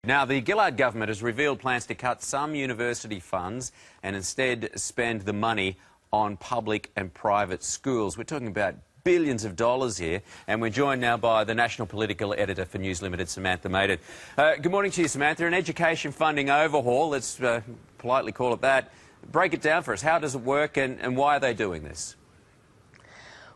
Now, the Gillard government has revealed plans to cut some university funds and instead spend the money on public and private schools. We're talking about billions of dollars here, and we're joined now by the National Political Editor for News Limited, Samantha Maiden. Good morning to you, Samantha. An education funding overhaul, let's politely call it that. Break it down for us. How does it work and why are they doing this?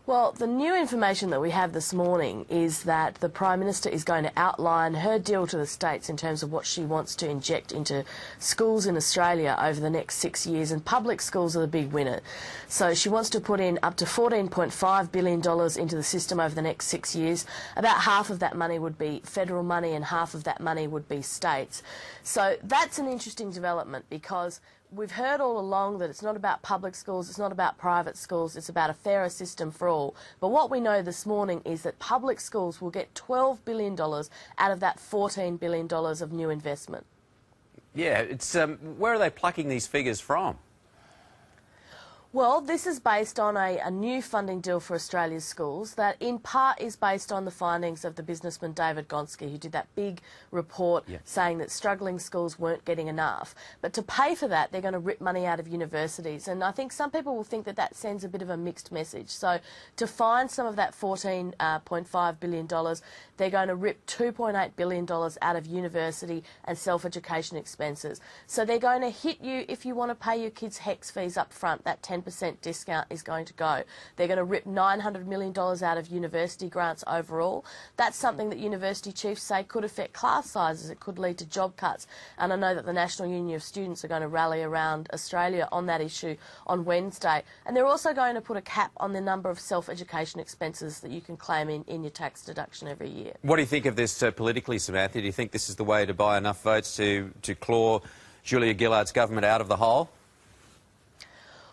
Well, the new information that we have this morning is that the Prime Minister is going to outline her deal to the states in terms of what she wants to inject into schools in Australia over the next 6 years, and public schools are the big winner. So she wants to put in up to $14.5 billion into the system over the next 6 years. About half of that money would be federal money and half of that money would be states. So that's an interesting development, because we've heard all along that it's not about public schools, it's not about private schools, it's about a fairer system for all. But what we know this morning is that public schools will get $12 billion out of that $14 billion of new investment. Yeah, it's where are they plucking these figures from? Well, this is based on a new funding deal for Australia's schools that in part is based on the findings of the businessman David Gonski, who did that big report saying that struggling schools weren't getting enough. But to pay for that, they're going to rip money out of universities. And I think some people will think that that sends a bit of a mixed message. So to find some of that $14.5 billion, they're going to rip $2.8 billion out of university and self-education expenses. So they're going to hit you if you want to pay your kids' HECS fees up front, that 10% discount is going to go. They're going to rip $900 million out of university grants overall. That's something that university chiefs say could affect class sizes. It could lead to job cuts. And I know that the National Union of Students are going to rally around Australia on that issue on Wednesday. And they're also going to put a cap on the number of self-education expenses that you can claim in your tax deduction every year. What do you think of this politically, Samantha? Do you think this is the way to buy enough votes to claw Julia Gillard's government out of the hole?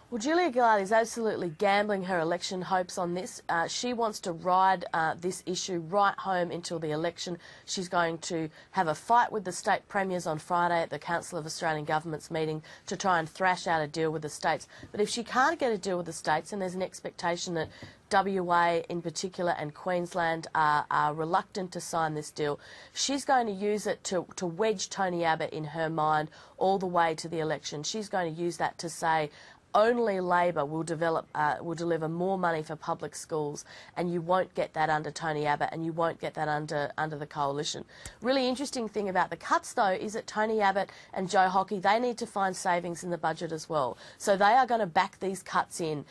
Well, Julia Gillard is absolutely gambling her election hopes on this. She wants to ride this issue right home until the election. She's going to have a fight with the state premiers on Friday at the Council of Australian Governments meeting to try and thrash out a deal with the states. But if she can't get a deal with the states, and there's an expectation that WA in particular and Queensland are reluctant to sign this deal, she's going to use it to wedge Tony Abbott in her mind all the way to the election. She's going to use that to say, only Labor will deliver more money for public schools, and you won't get that under Tony Abbott, and you won't get that under the coalition. Really interesting thing about the cuts, though, is that Tony Abbott and Joe Hockey, they need to find savings in the budget as well. So they are going to back these cuts in.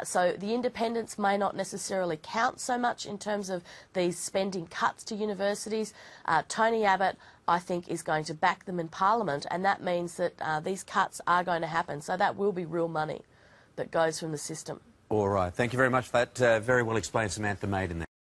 So the independents may not necessarily count so much in terms of these spending cuts to universities. Tony Abbott, I think, is going to back them in Parliament, and that means that these cuts are going to happen. So that will be real money that goes from the system. All right. Thank you very much for that. Very well explained, Samantha Maiden there.